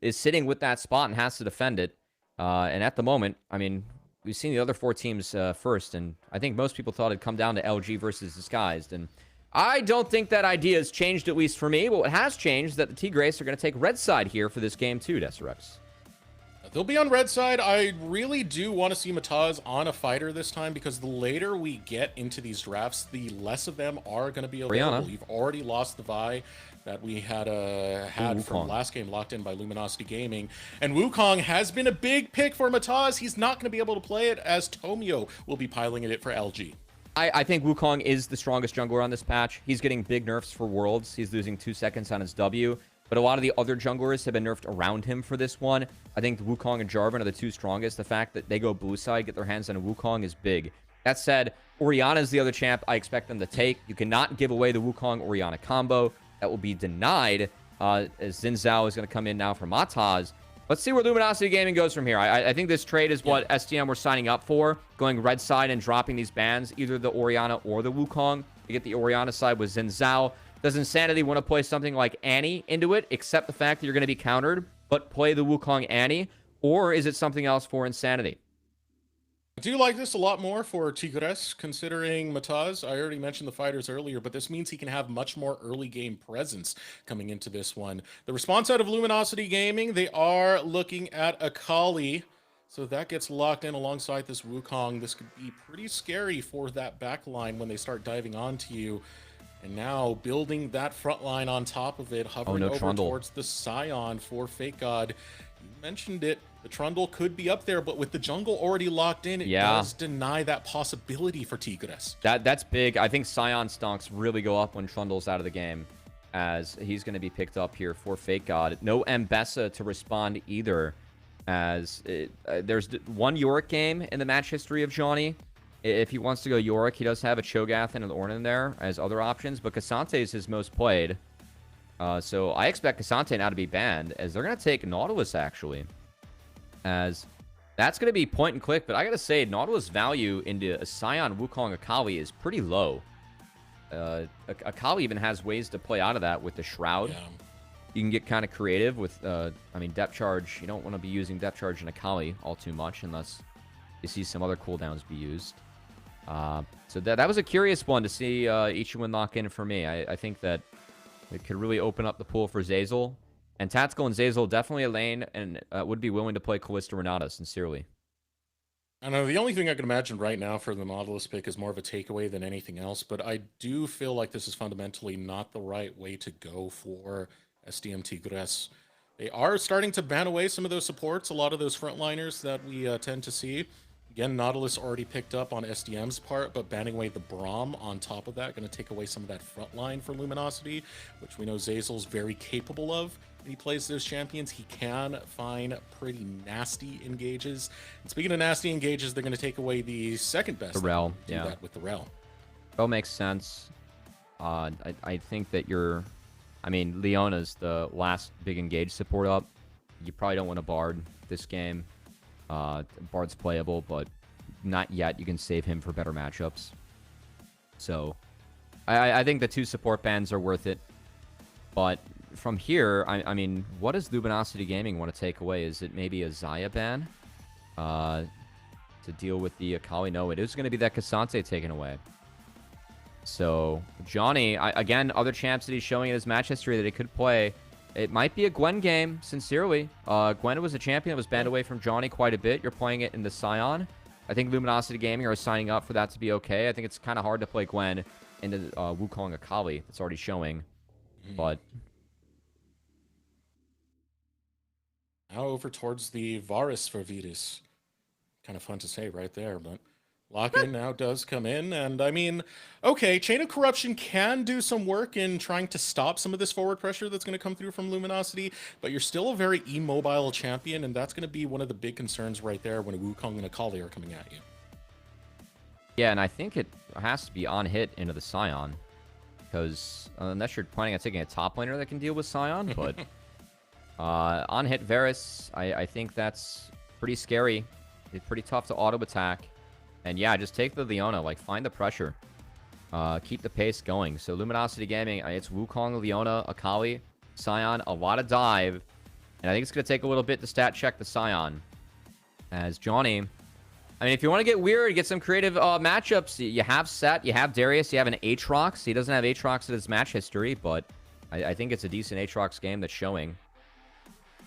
is sitting with that spot and has to defend it. And at the moment, I mean, we've seen the other 4 teams first, and I think most people thought it'd come down to LG versus Disguised, and I don't think that idea has changed, at least for me. But what has changed is that the Tigres are going to take red side here for this game too, Decerux. They'll be on red side. I really do want to see Mataz on a fighter this time, because the later we get into these drafts, the less of them are going to be available. You've already lost the Vi that we had from last game, locked in by Luminosity Gaming. And Wukong has been a big pick for Mataz. He's not going to be able to play it, as Tomio will be piloting it for LG. I think Wukong is the strongest jungler on this patch. He's getting big nerfs for Worlds. He's losing 2 seconds on his W. But a lot of the other junglers have been nerfed around him for this one. I think Wukong and Jarvan are the 2 strongest. The fact that they go blue side, get their hands on Wukong is big. That said, Orianna is the other champ I expect them to take. You cannot give away the Wukong-Orianna combo. That will be denied, as Zeyzal is going to come in now for Mataz. Let's see where Luminosity Gaming goes from here. I think this trade is what SDM were signing up for, going red side and dropping these bans, either the Orianna or the Wukong. You get the Orianna side with Zeyzal. Does Insanity want to play something like Annie into it, except the fact that you're going to be countered, but play the Wukong Annie? Or is it something else for Insanity? I do like this a lot more for Tigres, considering Mataz. I already mentioned the fighters earlier, but this means he can have much more early game presence coming into this one. The response out of Luminosity Gaming, they are looking at Akali. So that gets locked in alongside this Wukong. This could be pretty scary for that back line when they start diving onto you. And now building that front line on top of it, hovering over towards the Scion for FakeGod. You mentioned it. The Trundle could be up there, but with the jungle already locked in, it does deny that possibility for Tigres. That's big. I think Scion stonks really go up when Trundle's out of the game, as he's going to be picked up here for FakeGod. No Mbessa to respond either, as there's one Yorick game in the match history of Jauny. If he wants to go Yorick, he does have a Cho'Gath and an Ornn there as other options, but K'Sante is his most played. So I expect K'Sante now to be banned, as they're going to take Nautilus, actually. As that's going to be point and click, but I got to say, Nautilus value into a Scion Wukong Akali is pretty low. Akali even has ways to play out of that with the Shroud. Yeah. You can get kind of creative with, I mean, depth charge. You don't want to be using depth charge in Akali all too much unless you see some other cooldowns be used. So that was a curious one to see Ichiwin lock in for me. I think that it could really open up the pool for Zeyzal. And Tactical and Zeyzal definitely a lane, and would be willing to play Kalista Renata, sincerely. I know the only thing I can imagine right now for the Nautilus pick is more of a takeaway than anything else, but I do feel like this is fundamentally not the right way to go for SDM Tigres. They are starting to ban away some of those supports, a lot of those frontliners that we tend to see. Again, Nautilus already picked up on SDM's part, but banning away the Braum on top of that, going to take away some of that front line for Luminosity, which we know Zeyzal's very capable of. When he plays those champions, he can find pretty nasty engages. And speaking of nasty engages, they're going to take away the second best. The Rel, do that with the Rel. Rel makes sense. I think that I mean, Leona's the last big engage support up. You probably don't want to Bard this game. Bard's playable, but not yet. You can save him for better matchups. So I think the 2 support bans are worth it. But from here, I mean, what does Luminosity Gaming want to take away? Is it maybe a Xayah ban to deal with the Akali? No, it is going to be that K'Sante taken away. So Jauny, again, other champs that he's showing in his match history that he could play. It might be a Gwen game, sincerely. Gwen was a champion that was banned away from Jauny quite a bit. You're playing it in the Scion. I think Luminosity Gaming are signing up for that to be okay. I think it's kind of hard to play Gwen into Wukong Akali. It's already showing. But now over towards the Varus for Virus. Kind of fun to say right there, but lock-in now does come in, and I mean, okay, Chain of Corruption can do some work in trying to stop some of this forward pressure that's going to come through from Luminosity, but you're still a very immobile champion, and that's going to be one of the big concerns right there when Wukong and Akali are coming at you. Yeah, and I think it has to be on hit into the Scion, because unless you're planning on taking a top laner that can deal with Scion, but on hit Varus, I think that's pretty scary. It's pretty tough to auto attack. And yeah, just take the Leona, like, find the pressure. Keep the pace going. So Luminosity Gaming, it's Wukong, Leona, Akali, Scion, a lot of dive. And I think it's going to take a little bit to stat check the Scion. As Jauny, I mean, if you want to get weird, get some creative matchups, you have Set, you have Darius, you have an Aatrox. He doesn't have Aatrox in his match history, but I think it's a decent Aatrox game that's showing.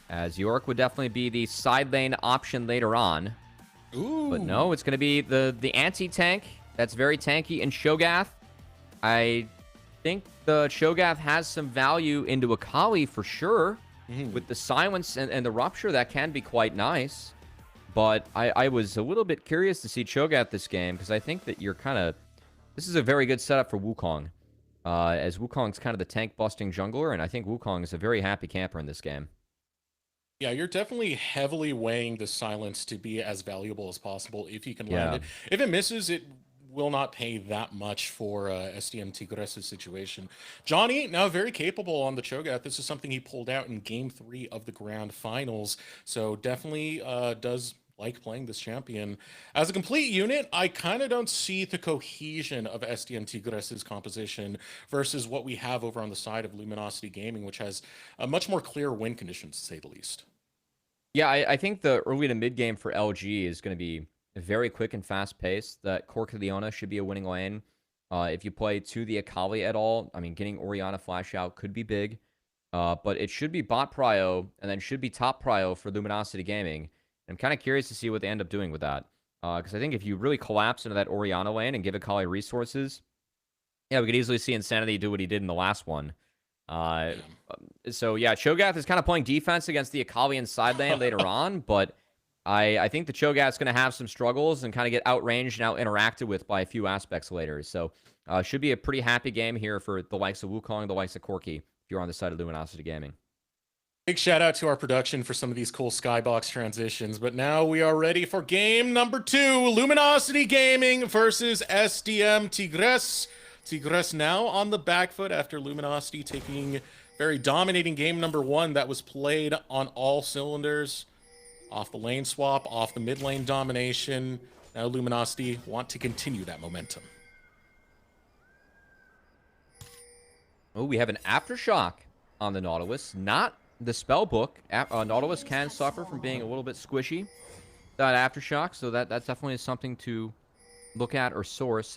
As York would definitely be the side lane option later on. Ooh. But no, it's going to be the anti-tank. That's very tanky. And Shogath, I think the Shogath has some value into Akali for sure. With the silence and the rupture, that can be quite nice. But I was a little bit curious to see Cho'Gath this game, because I think that you're kind of... This is a very good setup for Wukong. As Wukong's kind of the tank-busting jungler, and I think Wukong is a very happy camper in this game. Yeah, you're definitely heavily weighing the silence to be as valuable as possible if you can land it. If it misses, it will not pay that much for SDM Tigres' situation. Jauny, now very capable on the Cho'Gath. This is something he pulled out in Game 3 of the Grand Finals, so definitely does like playing this champion. As a complete unit, I kind of don't see the cohesion of SDM Tigres' composition versus what we have over on the side of Luminosity Gaming, which has a much more clear win conditions, to say the least. Yeah, I think the early to mid game for LG is going to be very quick and fast paced. That Cork Leona should be a winning lane. If you play to the Akali at all, I mean, getting Orianna flash out could be big. But it should be bot prio and then should be top prio for Luminosity Gaming. I'm kind of curious to see what they end up doing with that. Because I think if you really collapse into that Orianna lane and give Akali resources, yeah, we could easily see Insanity do what he did in the last one. So yeah, Cho'Gath is kind of playing defense against the Akali in side lane later on, but I think the Cho'Gath's going to have some struggles and kind of get outranged and out-interacted with by a few aspects later. So should be a pretty happy game here for the likes of Wukong, the likes of Corki, if you're on the side of Luminosity Gaming. Big shout out to our production for some of these cool Skybox transitions, but now we are ready for game number 2, Luminosity Gaming versus SDM Tigres. Tigres now on the back foot after Luminosity taking very dominating game number 1 that was played on all cylinders. Off the lane swap, off the mid lane domination. Now Luminosity want to continue that momentum. Oh, we have an Aftershock on the Nautilus, not the spell book. Nautilus can suffer from being a little bit squishy, that Aftershock, so that's definitely something to look at or source.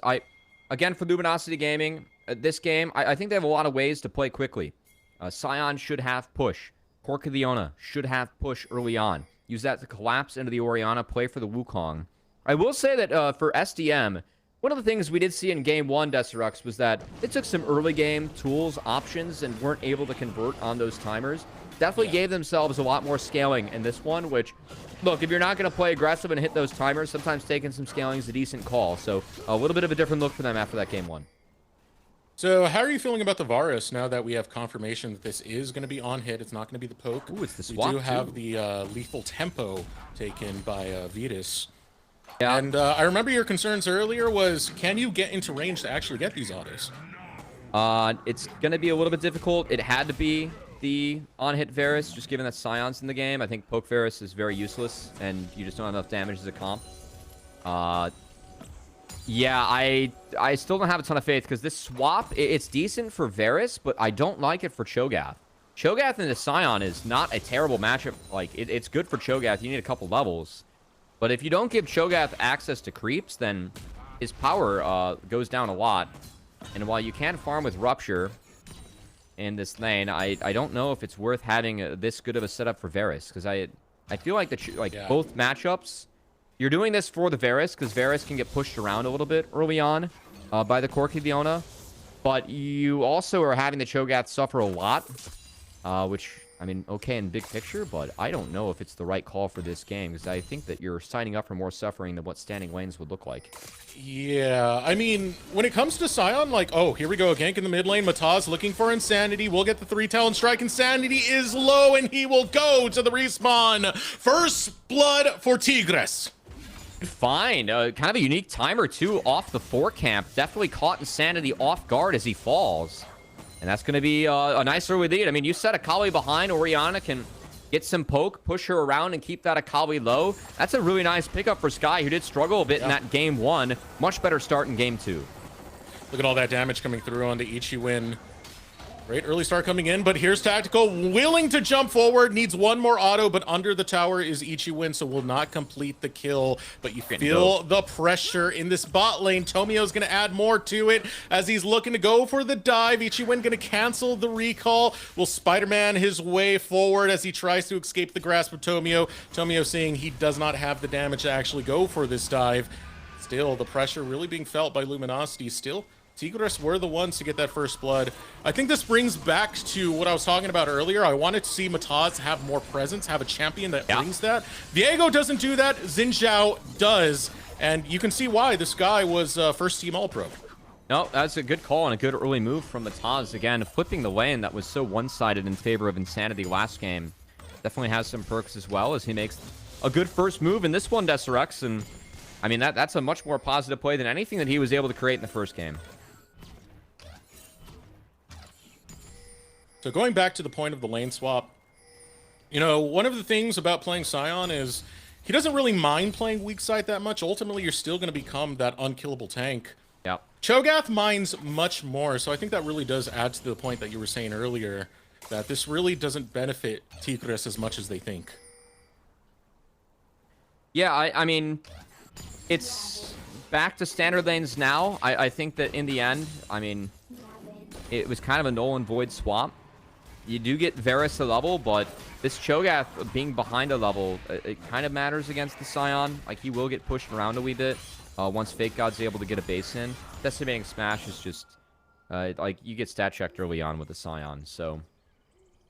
Again, for Luminosity Gaming, this game, I think they have a lot of ways to play quickly. Scion should have push. Cork Leona should have push early on. Use that to collapse into the Orianna, play for the Wukong. I will say that for SDM, one of the things we did see in Game 1, Decerux, was that they took some early game tools, options, and weren't able to convert on those timers. Definitely gave themselves a lot more scaling in this one, which, look, if you're not going to play aggressive and hit those timers, sometimes taking some scaling is a decent call. So a little bit of a different look for them after that Game 1. So how are you feeling about the Varus now that we have confirmation that this is going to be on hit? It's not going to be the poke. Ooh, it's the swap. We do have the lethal tempo taken by VODS. Yeah. And I remember your concerns earlier was, can you get into range to actually get these autos? It's going to be a little bit difficult. It had to be the on-hit Varus, just given that Scion's in the game. I think poke Varus is very useless, and you just don't have enough damage as a comp. Yeah, I still don't have a ton of faith, because this swap, it's decent for Varus, but I don't like it for Cho'Gath. Cho'Gath into Scion is not a terrible matchup. Like, it's good for Cho'Gath. You need a couple levels. But if you don't give Cho'Gath access to creeps, then his power goes down a lot. And while you can farm with Rupture in this lane, I don't know if it's worth having this good of a setup for Varus, because I feel like both matchups, you're doing this for the Varus, because Varus can get pushed around a little bit early on by the Cork Leona, but you also are having the Cho'Gath suffer a lot, which, I mean, okay in big picture, but I don't know if it's the right call for this game, because I think that you're signing up for more suffering than what standing lanes would look like. Yeah, I mean, when it comes to Scion, like, oh, here we go, a gank in the mid lane. Mataz looking for Insanity. We'll get the 3-talon strike. Insanity is low, and he will go to the respawn. First blood for Tigres. Fine. Kind of a unique timer, too, off the 4 camp. Definitely caught Insanity off guard as he falls. And that's going to be a nice early lead. I mean, you set Akali behind. Orianna can get some poke, push her around, and keep that Akali low. That's a really nice pickup for Skyy, who did struggle a bit in that Game 1. Much better start in Game 2. Look at all that damage coming through on the Ichiwin. Great early start coming in, but here's Tactical, willing to jump forward, needs one more auto, but under the tower is Ichiwin, so will not complete the kill. But you feel the pressure in this bot lane. Tomio's going to add more to it as he's looking to go for the dive. Ichiwin going to cancel the recall. Will Spider-Man his way forward as he tries to escape the grasp of Tomio. Tomio seeing he does not have the damage to actually go for this dive. Still, the pressure really being felt by Luminosity. Still, Tigres were the ones to get that first blood. I think this brings back to what I was talking about earlier. I wanted to see Mataz have more presence, have a champion that brings that. Viego doesn't do that. Zeyzal does. And you can see why this guy was first team All-Pro. No, that's a good call and a good early move from Mataz. Again, flipping the lane that was so one-sided in favor of Insanity last game. Definitely has some perks as well as he makes a good first move in this one, Decerux. And I mean, that's a much more positive play than anything that he was able to create in the first game. So going back to the point of the lane swap, you know, one of the things about playing Sion is he doesn't really mind playing weak side that much. Ultimately, you're still going to become that unkillable tank. Yeah. Cho'Gath minds much more, so I think that really does add to the point that you were saying earlier, that this really doesn't benefit Tigres as much as they think. Yeah, I mean, it's back to standard lanes now. I think that in the end, I mean, it was kind of a null and void swap. You do get Varus a level, but this Cho'Gath being behind a level, it kind of matters against the Sion. Like, he will get pushed around a wee bit once FakeGod's able to get a base in. Decimating Smash is just, like, you get stat checked early on with the Sion. So,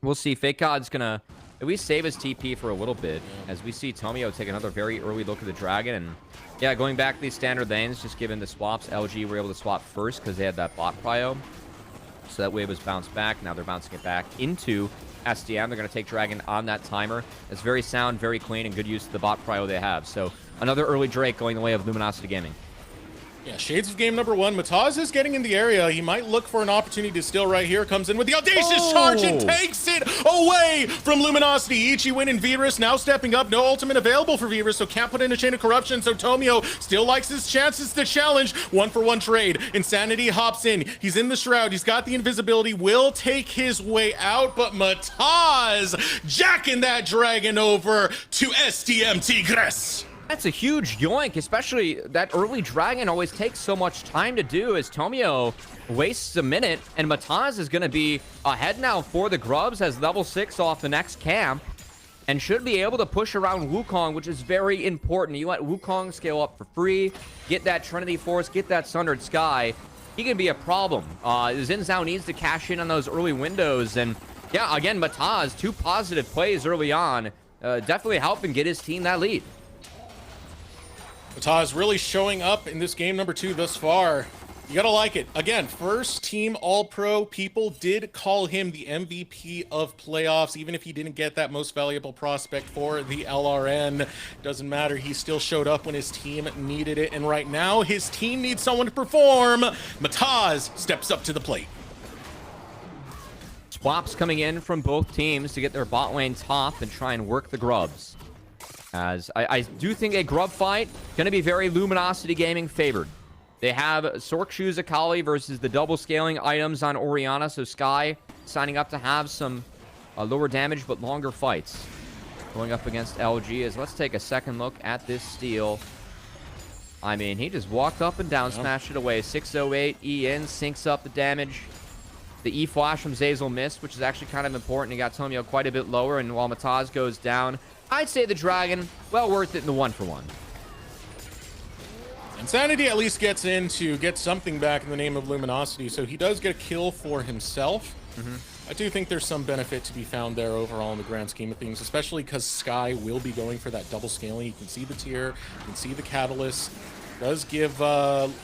we'll see. FakeGod's going to at least save his TP for a little bit, as we see Tomio take another very early look at the Dragon. And, yeah, going back to these standard lanes, just given the swaps, LG were able to swap first because they had that bot prio. So that wave was bounced back. Now they're bouncing it back into SDM. They're going to take Dragon on that timer. It's very sound, very clean, and good use of the bot prio they have. So another early Drake going the way of Luminosity Gaming. Yeah, shades of game number one. Mataz is getting in the area. He might look for an opportunity to steal right here. Comes in with the audacious charge and takes it away from Luminosity. Ichiwin and Virus now stepping up. No ultimate available for Virus, so can't put in a chain of corruption. So Tomio still likes his chances to challenge. 1-for-1 trade. Insanity hops in. He's in the shroud. He's got the invisibility. Will take his way out, but Mataz jacking that dragon over to SDM Tigres. That's a huge yoink, especially that early Dragon always takes so much time to do as Tomio wastes a minute, and Mataz is going to be ahead now for the grubs as level 6 off the next camp, and should be able to push around Wukong, which is very important. You let Wukong scale up for free, get that Trinity Force, get that Sundered Sky, he can be a problem. Zeyzal needs to cash in on those early windows, and yeah, again, Mataz, 2 positive plays early on, definitely helping get his team that lead. Mataz really showing up in this game number 2 thus far. You gotta like it. Again, first team All-Pro. People did call him the MVP of playoffs, even if he didn't get that most valuable prospect for the LRN. Doesn't matter. He still showed up when his team needed it. And right now, his team needs someone to perform. Mataz steps up to the plate. Swaps coming in from both teams to get their bot lane top and try and work the grubs. As I do think a grub fight going to be very Luminosity Gaming favored. They have Sork Shoes Akali versus the double scaling items on Orianna, so Skyy signing up to have some lower damage but longer fights. Going up against LG as let's take a second look at this steal. I mean, he just walked up and down, smashed it away. 608, E in, syncs up the damage. The E flash from Zeyzal missed, which is actually kind of important. He got Tomio quite a bit lower, and while Mataz goes down, I'd say the Dragon, well worth it in the 1-for-1. Insanity at least gets in to get something back in the name of Luminosity, so he does get a kill for himself. I do think there's some benefit to be found there overall in the grand scheme of things, especially because Skyy will be going for that double scaling. You can see the tier, you can see the catalyst. It does give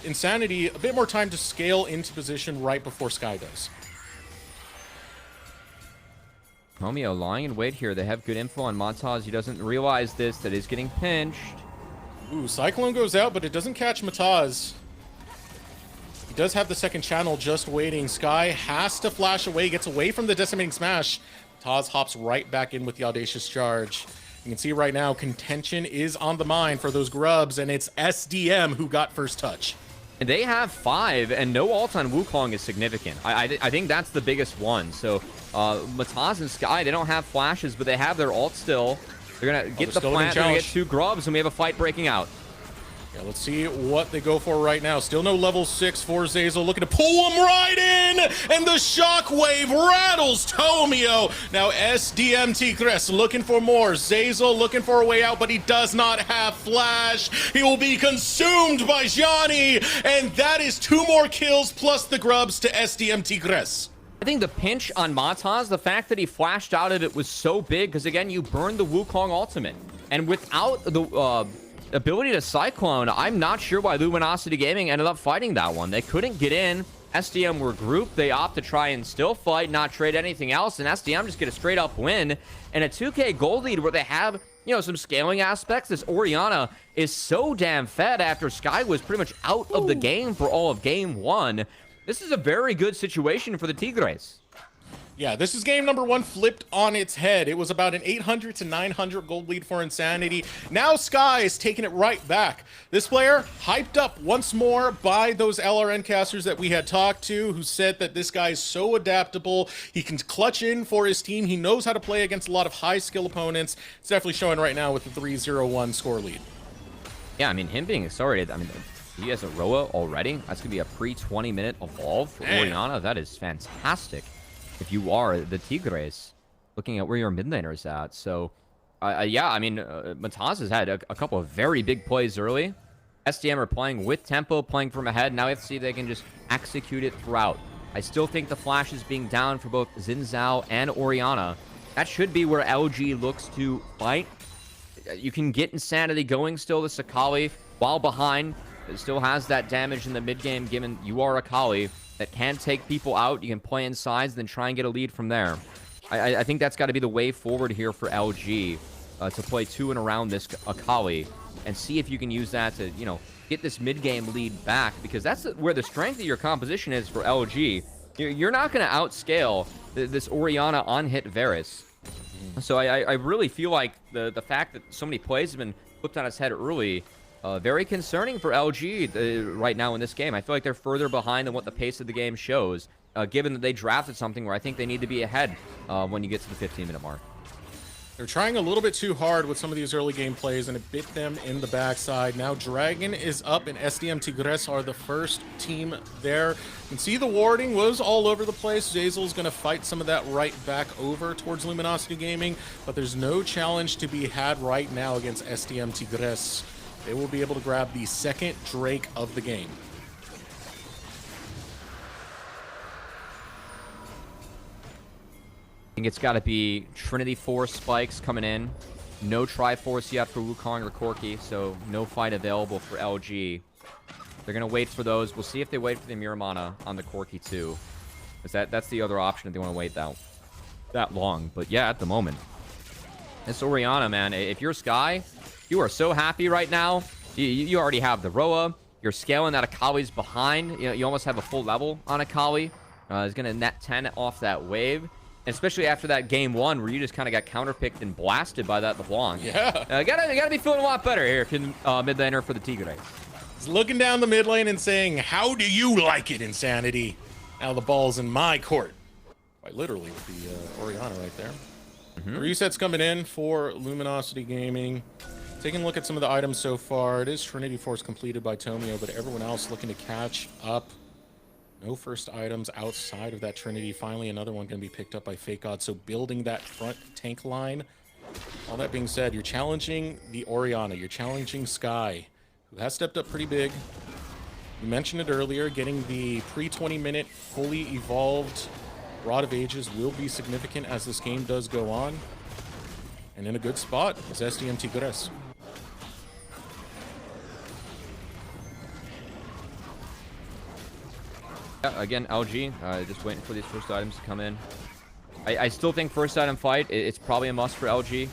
Insanity a bit more time to scale into position right before Skyy does. Tomio lying in wait here. They have good info on Mataz. He doesn't realize this, that he's getting pinched. Ooh, Cyclone goes out, but it doesn't catch Mataz. He does have the second channel just waiting. Skyy has to flash away, gets away from the decimating smash. Mataz hops right back in with the audacious charge. You can see right now, contention is on the mind for those grubs, and it's SDM who got first touch. And they have 5, and no ult on Wukong is significant. I think that's the biggest one. So Mataz and Skyy, they don't have flashes, but they have their ult still. They're going to get the plant, they're going to get 2 grubs, and we have a fight breaking out. Yeah, let's see what they go for right now. Still no level 6 for Zeyzal, looking to pull him right in, and the shockwave rattles Tomio. Now SDM Tigres looking for more. Zeyzal looking for a way out, but he does not have flash. He will be consumed by Jauny, and that is 2 more kills plus the grubs to SDM Tigres. I think the pinch on Mataz, the fact that he flashed out of it was so big, because again, you burned the Wukong ultimate. And without the ability to Cyclone, I'm not sure why Luminosity Gaming ended up fighting that one. They couldn't get in. SDM were grouped. They opt to try and still fight, not trade anything else, and SDM just get a straight up win and a 2K gold lead where they have, you know, some scaling aspects. This Orianna is so damn fed after Skyy was pretty much out of the game for all of game 1. This is a very good situation for the Tigres. Yeah, this is game number 1 flipped on its head. It was about an 800 to 900 gold lead for Insanity. Now Skyy is taking it right back. This player hyped up once more by those LRN casters that we had talked to, who said that this guy is so adaptable. He can clutch in for his team. He knows how to play against a lot of high skill opponents. It's definitely showing right now with the 3-0-1 score lead. Yeah, I mean, him being accelerated, I mean, he has a Roa already. That's going to be a pre-20 minute evolve for Orianna. That is fantastic. If you are the Tigres, looking at where your mid laner is at. So, yeah, I mean, Mataz has had a couple of very big plays early. SDM are playing with tempo, playing from ahead. Now we have to see if they can just execute it throughout. I still think the flashes being down for both Zeyzal and Orianna, that should be where LG looks to fight. You can get Insanity going still. The Skyy, while behind, it still has that damage in the mid game, given you are Akali that can take people out. You can play in sides, then try and get a lead from there. I think that's got to be the way forward here for LG, to play to and around this Akali and see if you can use that to, you know, get this mid-game lead back, because that's where the strength of your composition is for LG. You're not going to outscale this Orianna on-hit Varus. So I really feel like the fact that so many plays have been flipped on its head early, very concerning for LG right now in this game. I feel like they're further behind than what the pace of the game shows, given that they drafted something where I think they need to be ahead when you get to the 15-minute mark. They're trying a little bit too hard with some of these early game plays, and it bit them in the backside. Now Dragon is up, and SDM Tigres are the first team there. You can see the warding was all over the place. Zeyzal's going to fight some of that right back over towards Luminosity Gaming, but there's no challenge to be had right now against SDM Tigres. They will be able to grab the second Drake of the game. I think it's got to be Trinity Force spikes coming in. No Triforce yet for Wukong or Corki, so no fight available for LG. They're going to wait for those. We'll see if they wait for the Miramana on the Corki too. Because that's the other option if they want to wait that long. But yeah, at the moment. This Orianna, man, if you're Skyy, you are so happy right now. You already have the Roa. You're scaling that Akali's behind. You almost have a full level on Akali. He's going to net 10 off that wave. And especially after that game 1 where you just kind of got counterpicked and blasted by that LeBlanc. Yeah. Gotta be feeling a lot better here if you're mid laner for the Tigres. He's looking down the mid lane and saying, "How do you like it, Insanity? Now the ball's in my court." Quite literally with the Orianna right there. Resets coming in for Luminosity Gaming. Taking a look at some of the items so far. It is Trinity Force completed by Tomio, but everyone else looking to catch up. No first items outside of that Trinity. Finally, another one going to be picked up by FakeGod. So building that front tank line. All that being said, you're challenging the Orianna. You're challenging Skyy, who has stepped up pretty big. You mentioned it earlier. Getting the pre-20-minute fully evolved Rod of Ages will be significant as this game does go on. And in a good spot is SDM Tigres. Yeah, again, LG, just waiting for these first items to come in. I still think first item fight, it's probably a must for LG.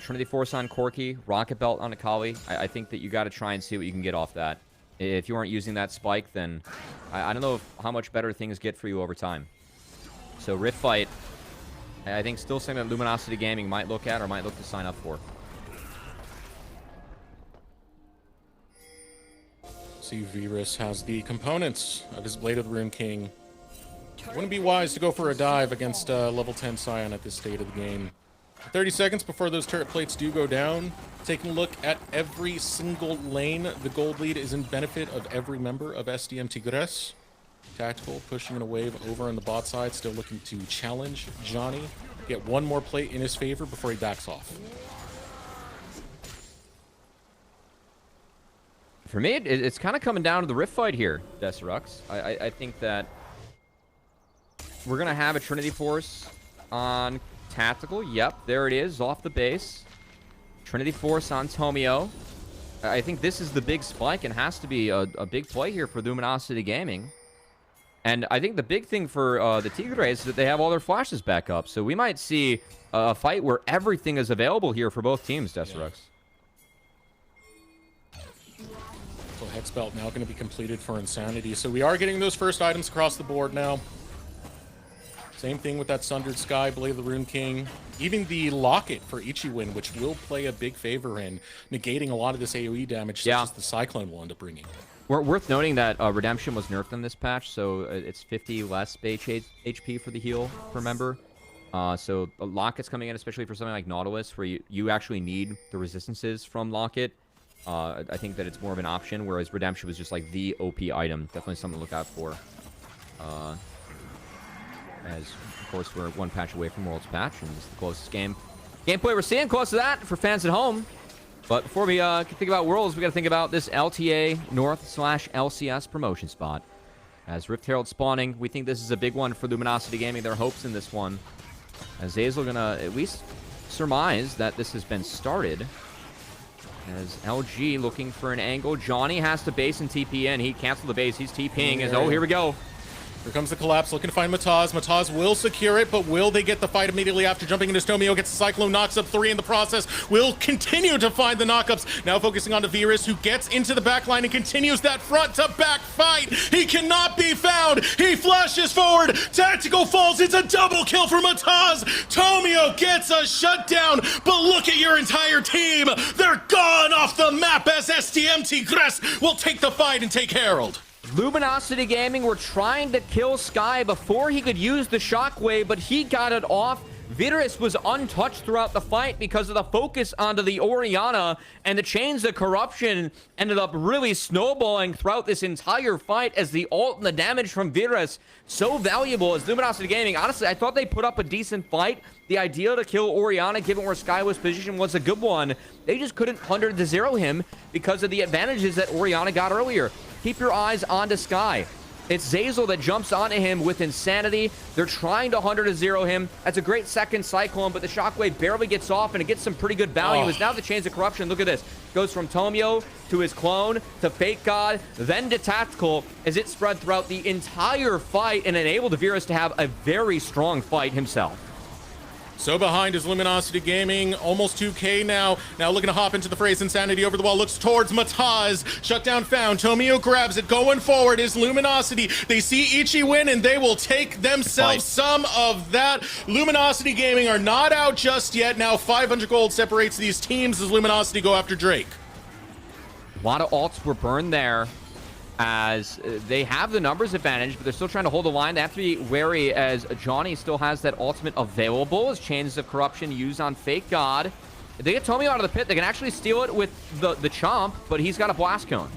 Trinity Force on Corki, Rocket Belt on Akali. I think that you got to try and see what you can get off that. If you aren't using that spike, then I don't know how much better things get for you over time. So Rift Fight, I think still something that Luminosity Gaming might look at or might look to sign up for. See, Virus has the components of his Blade of the Rune King. Wouldn't be wise to go for a dive against level 10 Scion at this state of the game. 30 seconds before those turret plates do go down. Taking a look at every single lane. The gold lead is in benefit of every member of SDM Tigres. Tactical pushing in a wave over on the bot side, still looking to challenge Jauny. Get one more plate in his favor before he backs off. For me, it's kind of coming down to the Rift fight here, Decerux. I think that we're going to have a Trinity Force on Tactical. Yep, there it is, off the base. Trinity Force on Tomio. I think this is the big spike and has to be a big play here for Luminosity Gaming. And I think the big thing for the Tigres is that they have all their flashes back up. So we might see a fight where everything is available here for both teams, Decerux. Yeah. So Hex Belt now going to be completed for Insanity. So we are getting those first items across the board now. Same thing with that Sundered Skyy, Blade of the Rune King. Even the Locket for Ichiwin, which will play a big favor in negating a lot of this AoE damage, such as the Cyclone will end up bringing. Worth noting that Redemption was nerfed in this patch, so it's 50 less base HP for the heal per member. So Locket's coming in, especially for something like Nautilus, where you actually need the resistances from Locket. I think that it's more of an option, whereas Redemption was just like the OP item. Definitely something to look out for. As, of course, we're one patch away from World's Patch, and this is the closest gameplay we're seeing. Close to that for fans at home. But before we can think about Worlds, we got to think about this LTA North/LCS promotion spot. As Rift Herald spawning, we think this is a big one for Luminosity Gaming. Their hopes in this one. As Zeyzal gonna at least surmise that this has been started. As LG looking for an angle. Jauny has to base and TP in. He canceled the base. He's TPing. As, oh, here we go. Here comes the collapse, looking to find Mataz. Mataz will secure it, but will they get the fight immediately after jumping into Tomio? Gets the Cyclone, knocks up 3 in the process. Will continue to find the knockups. Now focusing on the Virus, who gets into the back line and continues that front-to-back fight. He cannot be found. He flashes forward. Tactical falls. It's a double kill for Mataz. Tomio gets a shutdown, but look at your entire team. They're gone off the map as SDM Tigres will take the fight and take Herald. Luminosity Gaming were trying to kill Skyy before he could use the shockwave, but he got it off. Virus was untouched throughout the fight because of the focus onto the Orianna, and the chains of corruption ended up really snowballing throughout this entire fight as the ult and the damage from Virus so valuable as Luminosity Gaming. Honestly, I thought they put up a decent fight. The idea to kill Orianna, given where Skyy was positioned, was a good one. They just couldn't 100-0 him because of the advantages that Orianna got earlier. Keep your eyes onto Skyy. It's Zeyzal that jumps onto him with Insanity. They're trying to 100-0 him. That's a great second Cyclone, but the Shockwave barely gets off, and it gets some pretty good value. It's now the Chains of Corruption. Look at this. Goes from Tomio to his clone to FakeGod, then to Tactical, as it spread throughout the entire fight and enabled Virus to have a very strong fight himself. So behind is Luminosity Gaming, almost 2K now. Now looking to hop into the phrase. Insanity over the wall, looks towards Mataz. Shutdown found. Tomio grabs it. Going forward is Luminosity. They see Ichiwin, and they will take themselves some of that. Luminosity Gaming are not out just yet. Now 500 gold separates these teams as Luminosity go after Drake. A lot of ults were burned there, as they have the numbers advantage, but they're still trying to hold the line. They have to be wary as Jauny still has that ultimate available as Chains of Corruption used on FakeGod. If they get Tomio out of the pit, they can actually steal it with the Chomp, but he's got a Blast Cone.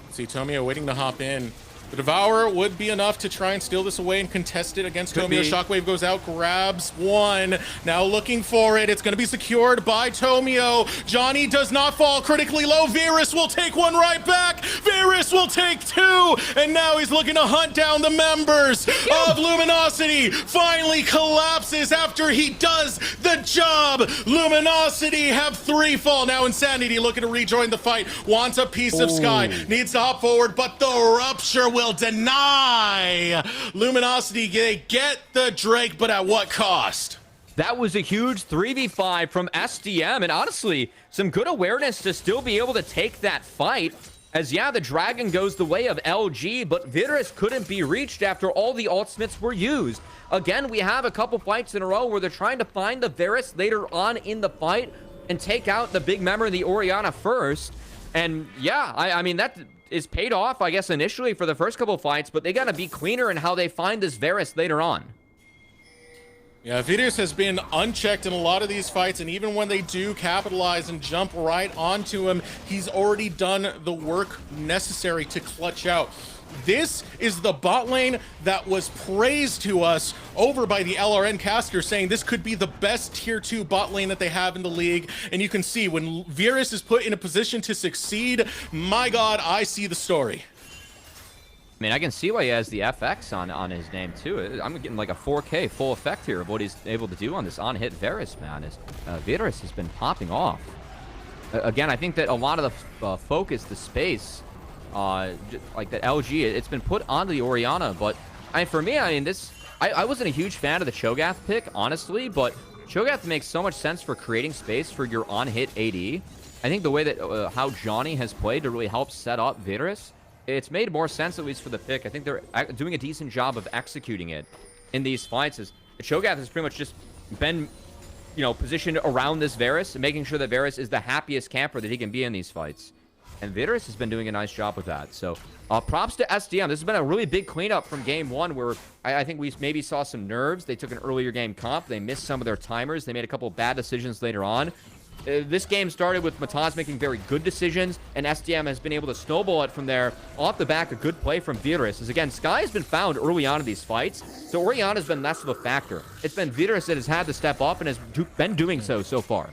See Tomio waiting to hop in. The Devourer would be enough to try and steal this away and contest it against Tomio. Shockwave goes out, grabs one. Now looking for it. It's going to be secured by Tomio. Jauny does not fall critically low. Virus will take one right back. Virus will take 2. And now he's looking to hunt down the members of Luminosity. Finally collapses after he does the job. Luminosity have 3 fall. Now Insanity looking to rejoin the fight. Wants a piece of Skyy. Needs to hop forward, but the Rupture will deny. Luminosity, they get the Drake, but at what cost? That was a huge 3v5 from SDM, and honestly, some good awareness to still be able to take that fight. As yeah, the Dragon goes the way of LG, but Virus couldn't be reached after all the ultimates were used. Again, we have a couple fights in a row where they're trying to find the Virus later on in the fight and take out the big member of the Orianna first. And yeah, I mean, that is paid off, I guess, initially for the first couple of fights, but they got to be cleaner in how they find this Varus later on. Yeah, Virus has been unchecked in a lot of these fights, and even when they do capitalize and jump right onto him, he's already done the work necessary to clutch out. This is the bot lane that was praised to us over by the LRN caster, saying this could be the best tier 2 bot lane that they have in the league. And you can see when Virus is put in a position to succeed, my God, I see the story. I mean, I can see why he has the FX on his name, too. I'm getting like a 4K full effect here of what he's able to do on this on-hit Varus, man. Varus has been popping off. Again, I think that a lot of the focus, the space, like the LG, it's been put onto the Orianna. But for me, I mean, I wasn't a huge fan of the Cho'Gath pick, honestly, but Cho'Gath makes so much sense for creating space for your on-hit AD. I think the way that how Jauny has played to really help set up Virus, it's made more sense, at least for the pick. I think they're doing a decent job of executing it in these fights. As Cho'Gath has pretty much just been, positioned around this Varus and making sure that Varus is the happiest camper that he can be in these fights. And Virus has been doing a nice job with that. So props to SDM. This has been a really big cleanup from game 1 where I think we maybe saw some nerves. They took an earlier game comp. They missed some of their timers. They made a couple of bad decisions later on. This game started with Mataz making very good decisions, and SDM has been able to snowball it from there off the back. A good play from Virus. As again, Skyy has been found early on in these fights, so Orianna has been less of a factor. It's been Virus that has had to step up and has been doing so far.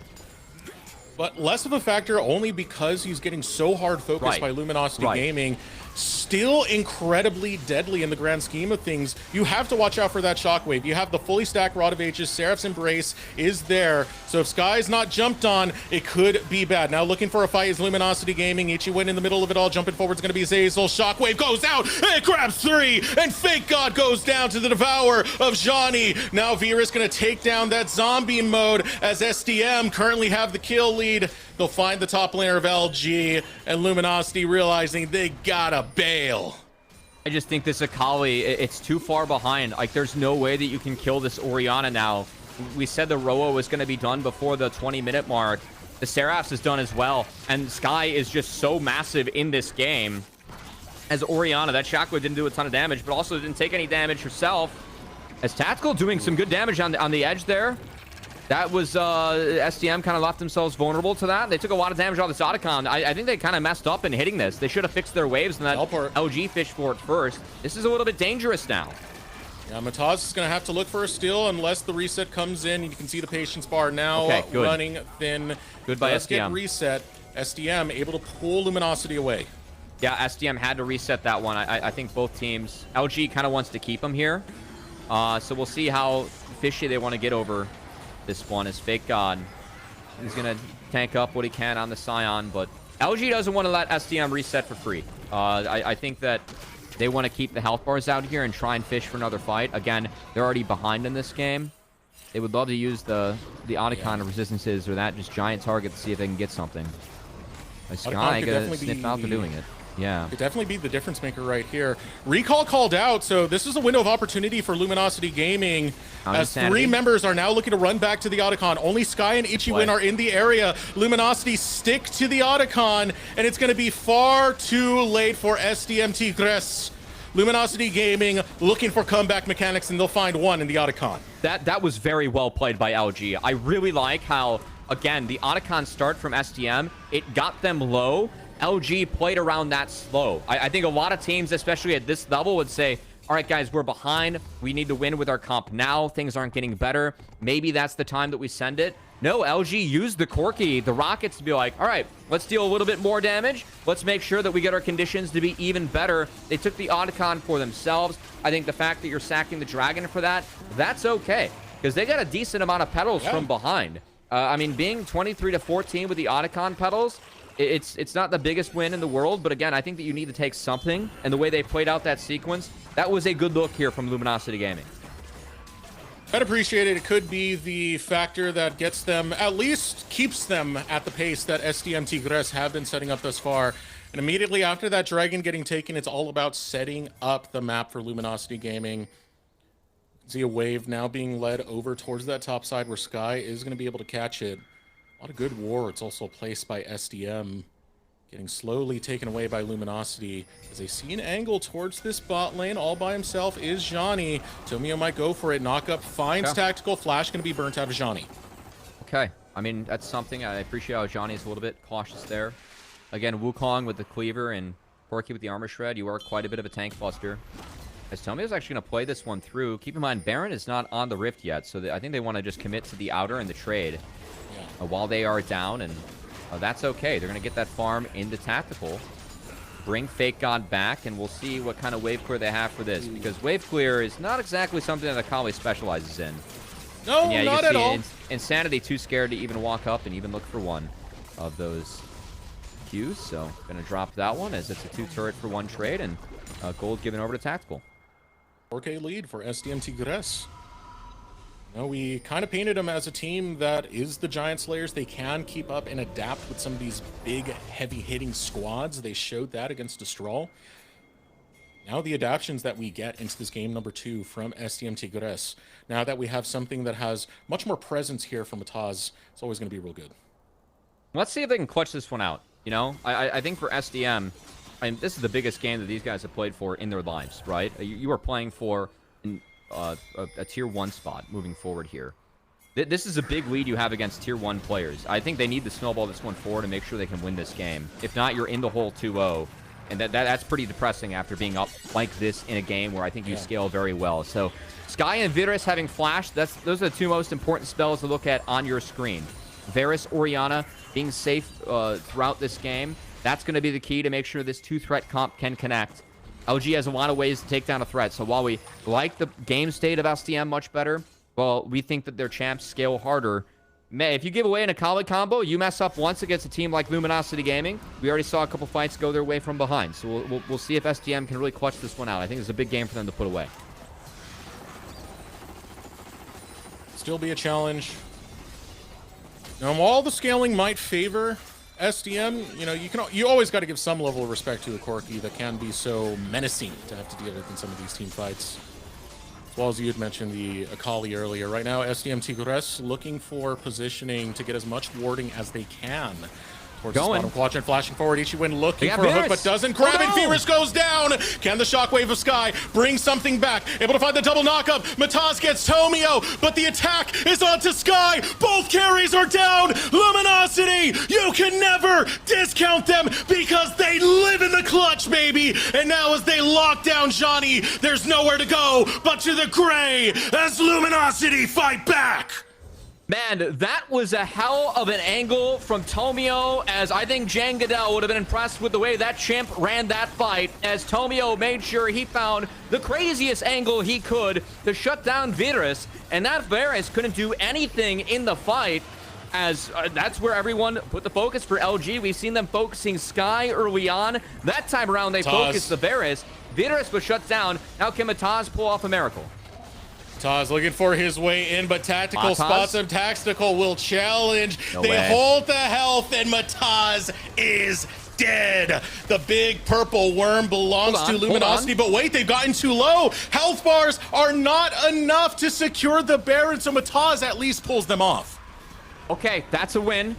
But less of a factor only because he's getting so hard focused by Luminosity Gaming. Still incredibly deadly in the grand scheme of things. You have to watch out for that shockwave. You have the fully stacked Rod of Ages. Seraph's Embrace is there. So if Skyy's not jumped on, it could be bad. Now looking for a fight is Luminosity Gaming. Ichiwin in the middle of it all. Jumping forward is going to be Zeyzal. Shockwave goes out. It grabs 3. And FakeGod goes down to the devour of Jauny. Now Virus going to take down that zombie mode as SDM currently have the kill lead. They'll find the top laner of LG, and Luminosity realizing they gotta bail. I just think this Akali, it's too far behind. Like, there's no way that you can kill this Orianna now. We said the Roa was going to be done before the 20-minute mark. The Seraphs is done as well, and Skyy is just so massive in this game. As Orianna, that shockwave didn't do a ton of damage, but also didn't take any damage herself. As Tactical doing some good damage on the edge there. That was, SDM kind of left themselves vulnerable to that. They took a lot of damage off this Otacon. I think they kind of messed up in hitting this. They should have fixed their waves and that LG fish for it first. This is a little bit dangerous now. Yeah, Mataz is going to have to look for a steal unless the reset comes in. You can see the patience bar now running thin. Good by SDM. Get reset. SDM able to pull Luminosity away. Yeah, SDM had to reset that one. I think both teams. LG kind of wants to keep him here. So we'll see how fishy they want to get over this one. Is FakeGod. He's going to tank up what he can on the Scion, but LG doesn't want to let SDM reset for free. I think that they want to keep the health bars out here and try and fish for another fight. Again, they're already behind in this game. They would love to use the Otacon resistances or that just giant target to see if they can get something. Skyy gonna sniff out for doing it. Yeah. Could definitely be the difference maker right here. Recall called out, so this is a window of opportunity for Luminosity Gaming. As 3 members are now looking to run back to the Otacon. Only Skyy and Ichiwin are in the area. Luminosity stick to the Otacon, and it's going to be far too late for SDM Tigres. Luminosity Gaming looking for comeback mechanics, and they'll find one in the Otacon. That was very well played by LG. I really like how, again, the Otacon start from SDM, it got them low. LG played around that slow. I think a lot of teams, especially at this level, would say, all right, guys, we're behind. We need to win with our comp now. Things aren't getting better. Maybe that's the time that we send it. No, LG used the Corki, the Rockets, to be like, all right, let's deal a little bit more damage. Let's make sure that we get our conditions to be even better. They took the Otacon for themselves. I think the fact that you're sacking the Dragon for that, that's okay, because they got a decent amount of petals from behind. I mean, being 23-14 with the Otacon petals, it's not the biggest win in the world, but again, I think that you need to take something, and the way they played out that sequence, that was a good look here from Luminosity Gaming. I'd appreciate it. It could be the factor that gets them, at least keeps them at the pace that SDM Tigres have been setting up thus far. And immediately after that Dragon getting taken, it's all about setting up the map for Luminosity Gaming. See a wave now being led over towards that top side where Skyy is going to be able to catch it. A lot of good wards also placed by SDM. getting slowly taken away by Luminosity as they see an angle towards this bot lane. All by himself is Jauny. Tomio might go for it. Knock up finds tactical. Flash going to be burnt out of Jauny. Okay. I mean, that's something. I appreciate how Jauny is a little bit cautious there. Again, Wukong with the cleaver and Corki with the armor shred. You are quite a bit of a tank buster. As Tomio's actually going to play this one through. Keep in mind, Baron is not on the Rift yet, so I think they want to just commit to the outer and the trade while they are down, and that's okay. They're going to get that farm into tactical, bring FakeGod back, and we'll see what kind of wave clear they have for this, because wave clear is not exactly something that Akali specializes in. No, and yeah, not at all. Insanity too scared to even walk up and even look for one of those Qs, so going to drop that one as it's a 2-turret for 1 trade, and gold given over to tactical. 4K lead for SDM Tigres. No, we kind of painted them as a team that is the Giant Slayers. They can keep up and adapt with some of these big, heavy-hitting squads. They showed that against Destral. Now the adaptions that we get into this game number 2 from SDM Tigres, now that we have something that has much more presence here from Mataz, it's always going to be real good. Let's see if they can clutch this one out. You know, I think for SDM, this is the biggest game that these guys have played for in their lives, right? You are playing for a tier 1 spot moving forward here. This is a big lead you have against tier 1 players. I think they need to snowball this one forward to make sure they can win this game. If not, you're in the hole 2-0. And that's pretty depressing after being up like this in a game where I think you scale very well. So Skyy and Virus having flash, those are the 2 most important spells to look at on your screen. Varus, Orianna being safe throughout this game. That's going to be the key to make sure this 2-threat comp can connect. LG has a lot of ways to take down a threat. So while we like the game state of SDM much better, well, we think that their champs scale harder. If you give away an Akali combo, you mess up once against a team like Luminosity Gaming. We already saw a couple fights go their way from behind. So we'll see if SDM can really clutch this one out. I think it's a big game for them to put away. Still be a challenge. Now, while the scaling might favor SDM, you know, you always got to give some level of respect to a Corki that can be so menacing to have to deal with in some of these team fights. As well as you had mentioned the Akali earlier. Right now, SDM Tigres looking for positioning to get as much warding as they can. Towards the bottom quadrant, flashing forward. Ichiwin looking for a hook, but doesn't grab it. Virus goes down. Can the shockwave of Skyy bring something back? Able to find the double knockup. Mataz gets Tomio, but the attack is onto Skyy. Both carries are down. Luminosity, you can never discount them because they live in the clutch, baby. And now as they lock down Jauny, there's nowhere to go but to the gray as Luminosity fight back. Man, that was a hell of an angle from Tomio, as I think Jang Goodell would have been impressed with the way that chimp ran that fight, as Tomio made sure he found the craziest angle he could to shut down Virus, and that Virus couldn't do anything in the fight, as that's where everyone put the focus for LG. We've seen them focusing Skyy early on. That time around, they focused the Virus. Virus was shut down. Now can Mataz pull off a miracle? Taz looking for his way in, but Tactical spots him. Tactical will challenge. They hold the health, and Mataz is dead. The big purple worm belongs to Luminosity, but wait, they've gotten too low. Health bars are not enough to secure the Baron, so Mataz at least pulls them off. Okay, that's a win.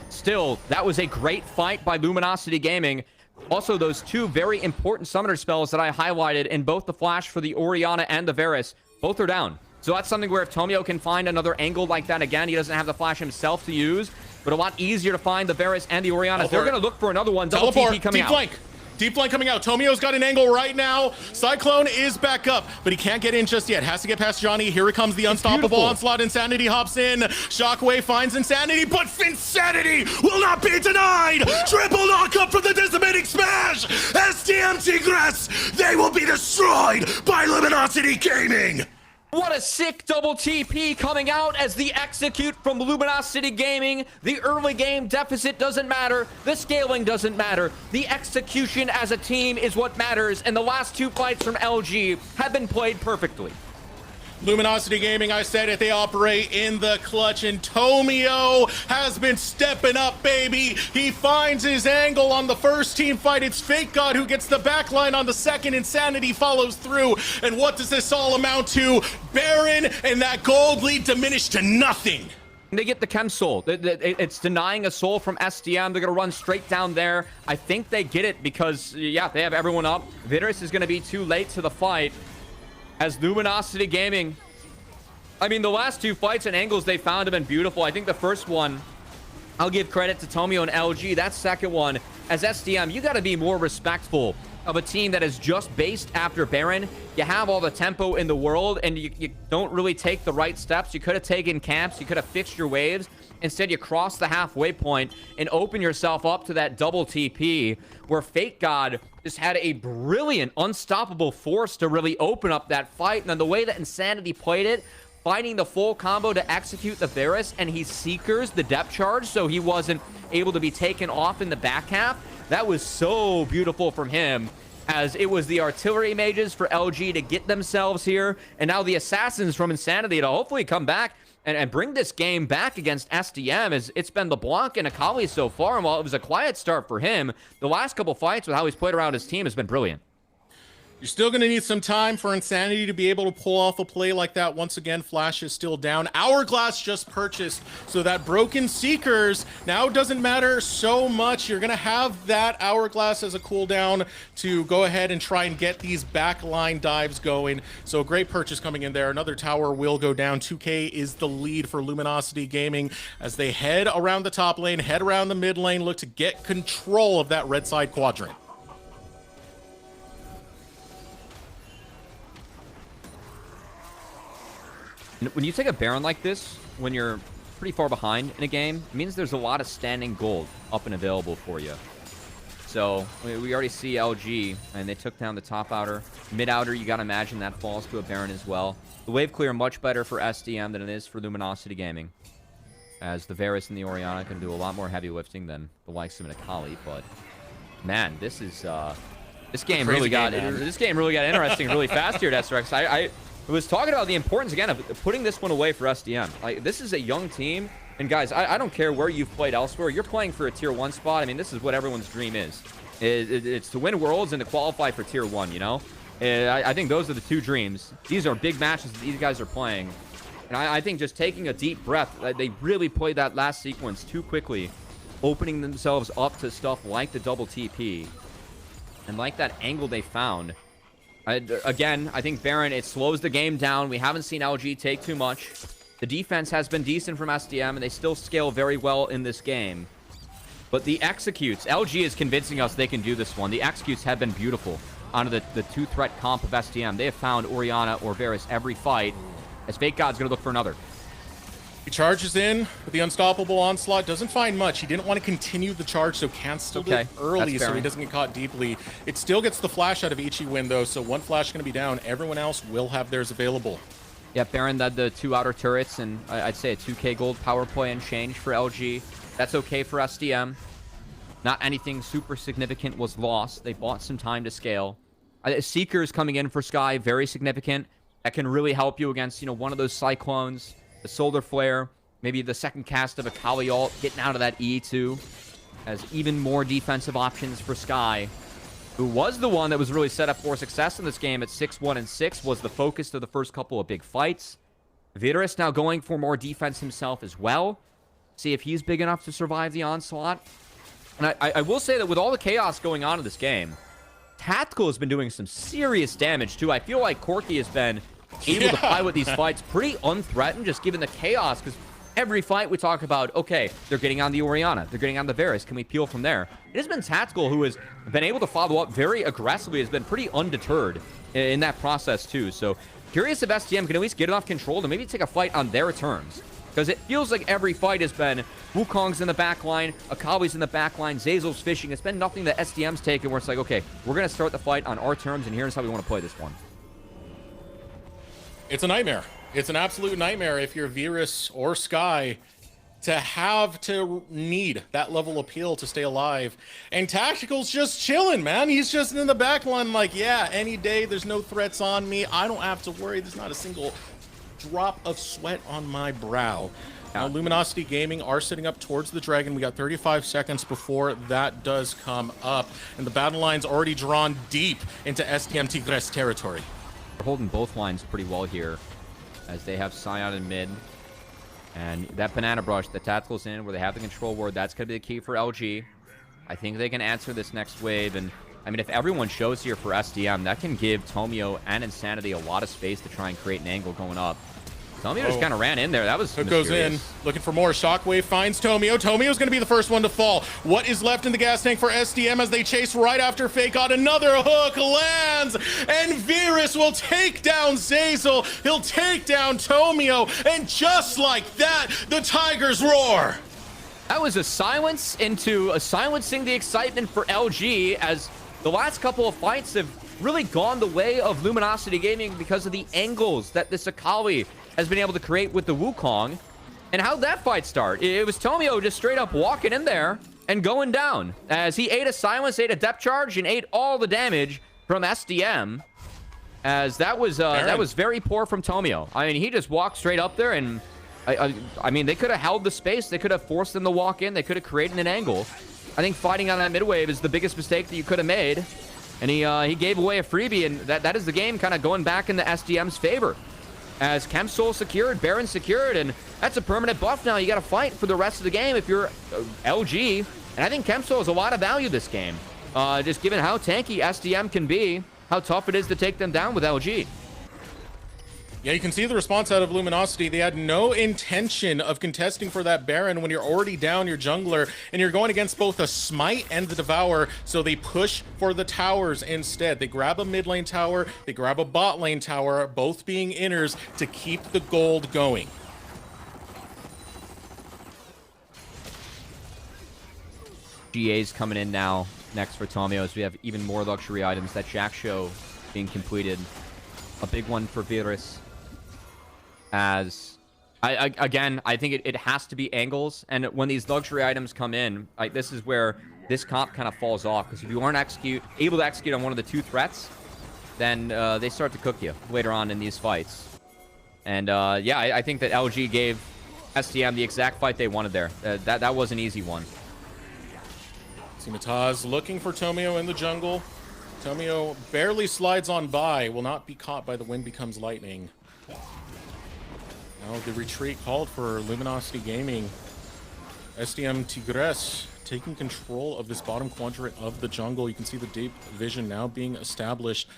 Still, that was a great fight by Luminosity Gaming. Also, those 2 very important summoner spells that I highlighted in both the flash for the Orianna and the Varus, both are down. So that's something where if Tomio can find another angle like that again, he doesn't have the flash himself to use, but a lot easier to find the Varus and the Orianna. They're going to look for another one. Double TP coming out. Deep flank coming out. Tomio's got an angle right now. Cyclone is back up, but he can't get in just yet. Has to get past Jauny. Here it comes, the unstoppable onslaught. Insanity hops in. Shockwave finds Insanity, but Insanity will not be denied. Triple knockup from the decimating smash. SDM Tigres, they will be destroyed by Luminosity Gaming. What a sick double TP coming out as the execute from Luminosity Gaming. The early game deficit doesn't matter. The scaling doesn't matter. The execution as a team is what matters. And the last 2 fights from LG have been played perfectly. Luminosity Gaming, I said it, they operate in the clutch, and Tomio has been stepping up, baby. He finds his angle on the first team fight. It's FakeGod who gets the backline on the second. Insanity follows through. And what does this all amount to? Baron and that gold lead diminished to nothing. They get the Chem Soul. It's denying a soul from SDM. They're going to run straight down there. I think they get it because, yeah, they have everyone up. Virus is going to be too late to the fight as Luminosity Gaming. I mean, the last two fights and angles they found have been beautiful. I think the first one, I'll give credit to Tomio and LG. That second one, as SDM, you got to be more respectful of a team that is just based after Baron. You have all the tempo in the world, and you don't really take the right steps. You could have taken camps. You could have fixed your waves. Instead, you cross the halfway point and open yourself up to that double TP, where FakeGod just had a brilliant, unstoppable force to really open up that fight. And then the way that Insanity played it, finding the full combo to execute the Varus, and he seekers the depth charge, so he wasn't able to be taken off in the back half. That was so beautiful from him, as it was the artillery mages for LG to get themselves here, and now the assassins from Insanity to hopefully come back and bring this game back against SDM, as it's been LeBlanc and Akali so far, and while it was a quiet start for him, the last couple fights with how he's played around his team has been brilliant. You're still going to need some time for Insanity to be able to pull off a play like that. Once again, Flash is still down. Hourglass just purchased, so that broken Seekers now doesn't matter so much. You're going to have that Hourglass as a cooldown to go ahead and try and get these backline dives going. So a great purchase coming in there. Another tower will go down. 2K is the lead for Luminosity Gaming as they head around the top lane, head around the mid lane, look to get control of that red side quadrant. When you take a Baron like this, when you're pretty far behind in a game, it means there's a lot of standing gold up and available for you. So we already see LG, and they took down the top outer. Mid outer, you got to imagine that falls to a Baron as well. The wave clear much better for SDM than it is for Luminosity Gaming, as the Varus and the Orianna can do a lot more heavy lifting than the likes of an Akali. But man, this game really got interesting really fast here at Decerux. I was talking about the importance, again, of putting this one away for SDM. Like, this is a young team, and guys, I don't care where you've played elsewhere. You're playing for a Tier 1 spot. I mean, this is what everyone's dream is. It's to win Worlds and to qualify for Tier 1, you know? I think those are the two dreams. These are big matches that these guys are playing. And I think just taking a deep breath, they really played that last sequence too quickly, opening themselves up to stuff like the double TP, and like that angle they found. Again, I think Baron, it slows the game down. We haven't seen LG take too much. The defense has been decent from SDM, and they still scale very well in this game. But the executes, LG is convincing us they can do this one. The executes have been beautiful onto the two-threat comp of SDM. They have found Orianna or Varus every fight, as FakeGod's going to look for another. He charges in with the unstoppable onslaught. Doesn't find much. He didn't want to continue the charge, so canceled it early so he doesn't get caught deeply. It still gets the flash out of Ichiwin, though, so one flash going to be down. Everyone else will have theirs available. Yeah, Baron led the two outer turrets, and I'd say a 2K gold power play and change for LG. That's okay for SDM. Not anything super significant was lost. They bought some time to scale. Seekers coming in for Skyy, very significant. That can really help you against, you know, one of those Cyclones. The Solar Flare, maybe the second cast of a Kali ult, getting out of that E2, as even more defensive options for Skyy, who was the one that was really set up for success in this game at 6-1 and 6, was the focus of the first couple of big fights. Virus now going for more defense himself as well. See if he's big enough to survive the onslaught. And I will say that with all the chaos going on in this game, Tactical has been doing some serious damage too. I feel like Corki has been able to play with these fights pretty unthreatened, just given the chaos, because every fight we talk about, okay, they're getting on the Orianna, they're getting on the Varus, can we peel from there? It has been Tactical who has been able to follow up very aggressively, has been pretty undeterred in that process too. So curious if SDM can at least get enough control to maybe take a fight on their terms, because it feels like every fight has been Wukong's in the back line, Akawi's in the back line, Zeyzal's fishing. It's been nothing that SDM's taken where it's like, okay, we're going to start the fight on our terms, and here's how we want to play this one. It's a nightmare. It's an absolute nightmare if you're Virus or Skyy to have to need that level of appeal to stay alive. And Tactical's just chilling, man. He's just in the back line like, yeah, any day, there's no threats on me. I don't have to worry. There's not a single drop of sweat on my brow. Now, Luminosity Gaming are sitting up towards the dragon. We got 35 seconds before that does come up. And the battle line's already drawn deep into SDM Tigres territory. They're holding both lines pretty well here, as they have Sion in mid. And that banana brush, the tactical's in, where they have the control ward, that's going to be the key for LG. I think they can answer this next wave. And, I mean, if everyone shows here for SDM, that can give Tomio and Insanity a lot of space to try and create an angle going up. Tomio just kind of ran in there. That was Hook goes in, looking for more. Shockwave finds Tomio. Tomio's going to be the first one to fall. What is left in the gas tank for SDM as they chase right after FakeGod? Another hook lands, and Virus will take down Zeyzal. He'll take down Tomio, and just like that, the Tigers roar. That was a silence into silencing the excitement for LG, as the last couple of fights have really gone the way of Luminosity Gaming because of the angles that the Skyy has been able to create with the Wukong. And how'd that fight start? It was Tomio just straight up walking in there and going down, as he ate a silence, ate a depth charge, and ate all the damage from SDM, as that was very poor from Tomio. I mean, he just walked straight up there, and I mean, they could have held the space. They could have forced them to walk in. They could have created an angle. I think fighting on that mid wave is the biggest mistake that you could have made. And he gave away a freebie, and that is the game kind of going back in the SDM's favor. As Chemsoul secured, Baron secured, and that's a permanent buff now. You got to fight for the rest of the game if you're LG. And I think Chemsoul has a lot of value this game. Just given how tanky SDM can be, how tough it is to take them down with LG. Yeah, you can see the response out of Luminosity. They had no intention of contesting for that Baron when you're already down your jungler and you're going against both a Smite and the Devour, so they push for the towers instead. They grab a mid lane tower, they grab a bot lane tower, both being inners to keep the gold going. GA's coming in now, next for Tomio, as we have even more luxury items. That Jack Show being completed. A big one for Virus. As again, I think it has to be angles, and when these luxury items come in, this is where this comp kind of falls off, because if you aren't able to execute on one of the two threats, then they start to cook you later on in these fights. And yeah, I think that LG gave SDM the exact fight they wanted there. That was an easy one. See Mataz looking for Tomio in the jungle. Tomio barely slides on by, will not be caught by the wind becomes lightning. Now the retreat called for Luminosity Gaming. SDM Tigres taking control of this bottom quadrant of the jungle. You can see the deep vision now being established.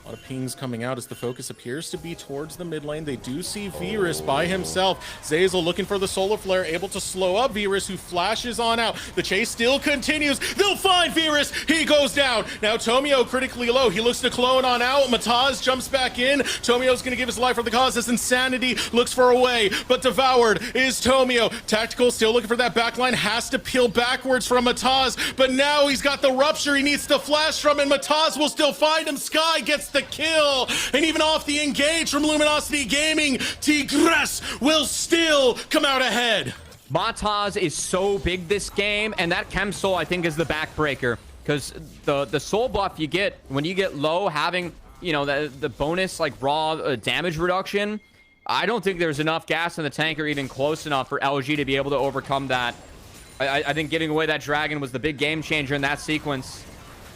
A lot of pings coming out as the focus appears to be towards the mid lane. They do see Virus by himself. Zeyzal looking for the solar flare, able to slow up Virus, who flashes on out. The chase still continues. They'll find Virus. He goes down. Now Tomio critically low. He looks to clone on out. Mataz jumps back in. Tomio's going to give his life for the cause as Insanity looks for a way, but devoured is Tomio. Tactical still looking for that backline. Has to peel backwards from Mataz, but now he's got the rupture he needs to flash from, and Mataz will still find him. Skyy gets the kill, and even off the engage from Luminosity Gaming, Tigres will still come out ahead. Mataz is so big this game, and that Chemsoul, I think, is the backbreaker, because the soul buff you get when you get low, having, you know, the bonus like raw damage reduction, I don't think there's enough gas in the tank or even close enough for LG to be able to overcome that. I think giving away that dragon was the big game changer in that sequence,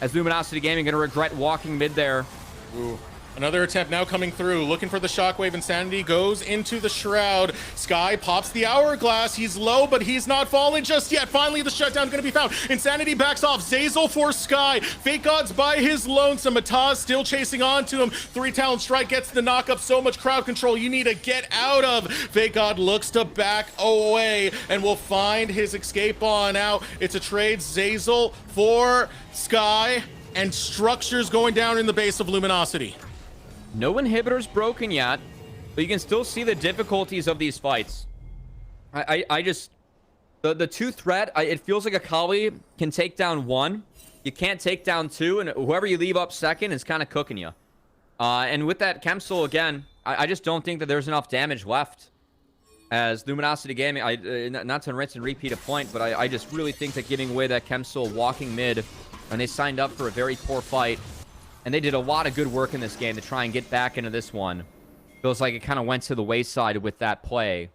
as Luminosity Gaming going to regret walking mid there. Ooh. Another attempt now coming through, looking for the shockwave. Insanity goes into the shroud. Skyy pops the hourglass. He's low, but he's not falling just yet. Finally, the shutdown's gonna be found. Insanity backs off. Zeyzal for Skyy. FakeGod's by his lonesome. Mataz still chasing on to him. 3-talent strike gets the knock up. So much crowd control you need to get out of. FakeGod looks to back away and will find his escape on out. It's a trade. Zeyzal for Skyy, and structures going down in the base of Luminosity. No inhibitors broken yet, but you can still see the difficulties of these fights. I just... The two threat, it feels like a Cubby can take down one. You can't take down two, and whoever you leave up second is kind of cooking you. And with that Chemsoul, again, I just don't think that there's enough damage left. As Luminosity Gaming, not to rinse and repeat a point, but I just really think that giving away that Chemsoul walking mid, and they signed up for a very poor fight, and they did a lot of good work in this game to try and get back into this one. Feels like it kind of went to the wayside with that play.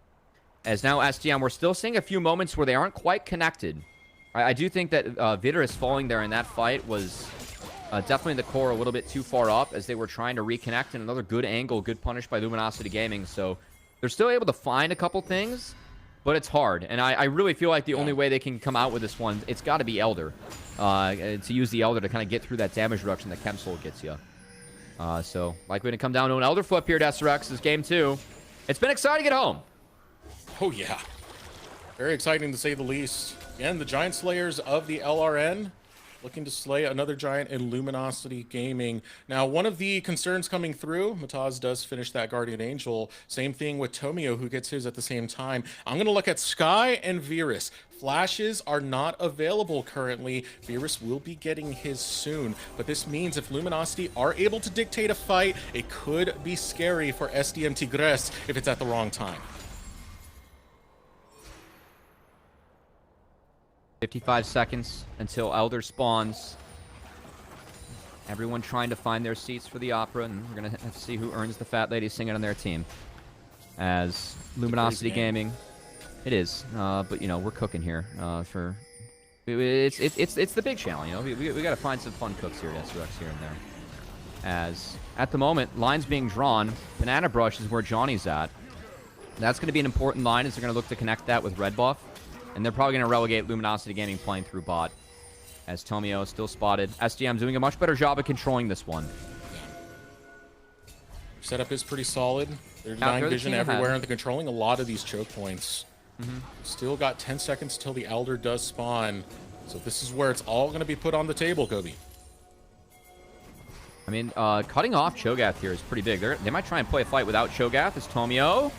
As now SDM, we're still seeing a few moments where they aren't quite connected. I do think that Virus falling there in that fight was definitely the core a little bit too far up, as they were trying to reconnect, and another good angle, good punish by Luminosity Gaming. So they're still able to find a couple things, but it's hard. And I really feel like the only way they can come out with this one, it's got to be Elder. To use the Elder to kind of get through that damage reduction that Chemsoul gets you. So, likely to come down to an Elder flip here, Decerux. This game 2. It's been exciting at home. Oh, yeah. Very exciting, to say the least. Again, the Giant Slayers of the LRN looking to slay another giant in Luminosity Gaming. Now, one of the concerns coming through, Mataz does finish that Guardian Angel. Same thing with Tomio, who gets his at the same time. I'm going to look at Skyy and Virus. Flashes are not available currently. Virus will be getting his soon, but this means if Luminosity are able to dictate a fight, it could be scary for SDM Tigres if it's at the wrong time. 55 seconds until Elder spawns. Everyone trying to find their seats for the opera, and we're going to have to see who earns the fat lady singing on their team. As Luminosity Gaming, it is, but you know, we're cooking here for it's the big challenge. You know, we got to find some fun cooks here, Decerux, here and there. As at the moment, lines being drawn, Banana Brush is where Jauny's at. That's going to be an important line, as they're going to look to connect that with Red Buff. And they're probably going to relegate Luminosity Gaming playing through bot. As Tomio is still spotted. SDM doing a much better job of controlling this one. Setup is pretty solid. They're denying vision everywhere, and they're controlling a lot of these choke points. Still got 10 seconds till the Elder does spawn. So this is where it's all going to be put on the table, Cubby. I mean, cutting off Cho'Gath here is pretty big. They might try and play a fight without Cho'Gath. As Tomio...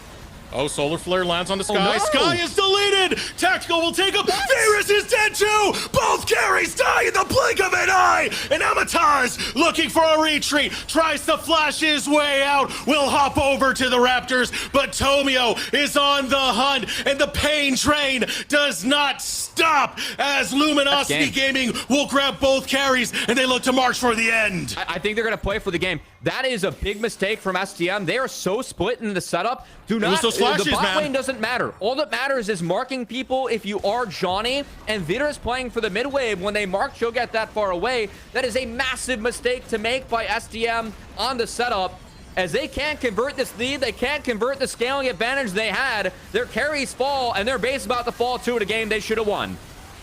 Oh, Solar Flare lands on the Skyy. Oh, no! Skyy is deleted! Tactical will take him! Virus is dead too! Both carries die in the blink of an eye! And Mataz, looking for a retreat, tries to flash his way out, will hop over to the Raptors, but Tomio is on the hunt, and the pain train does not stop as Luminosity Gaming will grab both carries, and they look to march for the end. I think they're going to play for the game. That is a big mistake from SDM. They are so split in the setup. Do not... Flashes, the bot man. lane doesn't matter. All that matters is marking people if you are Jauny, and Virus playing for the mid wave when they mark Cho'Gath that far away. That is a massive mistake to make by SDM on the setup, as they can't convert this lead. They can't convert the scaling advantage they had. Their carries fall, and their base about to fall too in a game they should have won.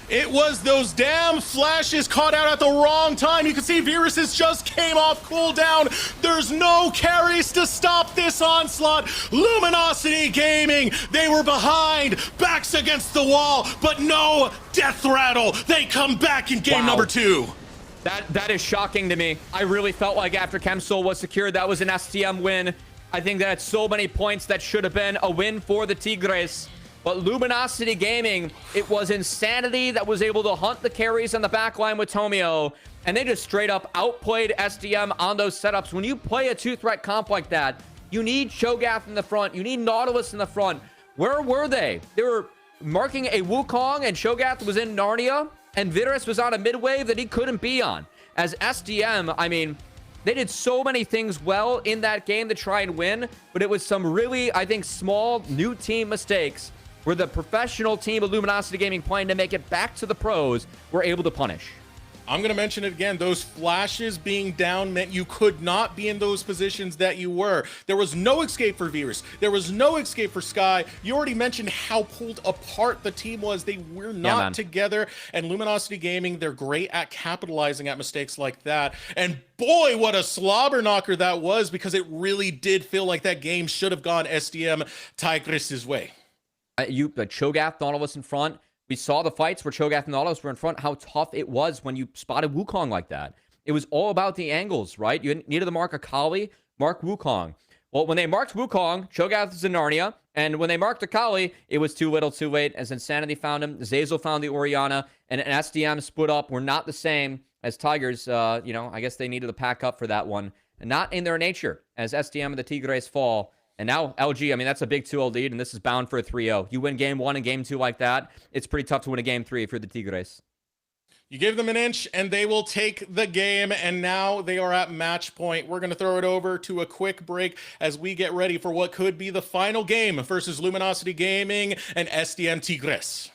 It was those damn flashes caught out at the wrong time. You can see Viruses just came off cooldown. There's no carries to stop this onslaught. Luminosity Gaming, they were behind, backs against the wall, but no death rattle. They come back in game number 2. That is shocking to me. I really felt like after Chemsoul was secured, that was an SDM win. I think that had so many points that should have been a win for the Tigres. But Luminosity Gaming, it was Insanity that was able to hunt the carries on the back line with Tomio, and they just straight up outplayed SDM on those setups. When you play a 2-threat comp like that, you need Cho'Gath in the front, you need Nautilus in the front. Where were they? They were marking a Wukong, and Cho'Gath was in Narnia, and Virus was on a mid-wave that he couldn't be on. As SDM, I mean, they did so many things well in that game to try and win, but it was some really, I think, small new team mistakes where the professional team of Luminosity Gaming playing to make it back to the pros were able to punish. I'm going to mention it again. Those flashes being down meant you could not be in those positions that you were. There was no escape for Virus. There was no escape for Skyy. You already mentioned how pulled apart the team was. They were not together. And Luminosity Gaming, they're great at capitalizing at mistakes like that. And boy, what a slobber knocker that was, because it really did feel like that game should have gone SDM Tigres' way. Cho'Gath, Nautilus in front. We saw the fights where Cho'Gath and Nautilus were in front, how tough it was when you spotted Wukong like that. It was all about the angles, right? You needed to mark a Kali, mark Wukong. Well, when they marked Wukong, Cho'Gath was in Narnia, and when they marked a Kali, it was too little too late, as Insanity found him, Zeyzal found the Orianna, and SDM split up. Were not the same as Tigers. You know, I guess they needed to pack up for that one. And not in their nature, as SDM and the Tigres fall. And now LG, I mean, that's a big 2-0 lead, and this is bound for a 3-0. You win game 1 and game 2 like that, it's pretty tough to win a game 3 if you're the Tigres. You give them an inch, and they will take the game, and now they are at match point. We're going to throw it over to a quick break as we get ready for what could be the final game versus Luminosity Gaming and SDM Tigres.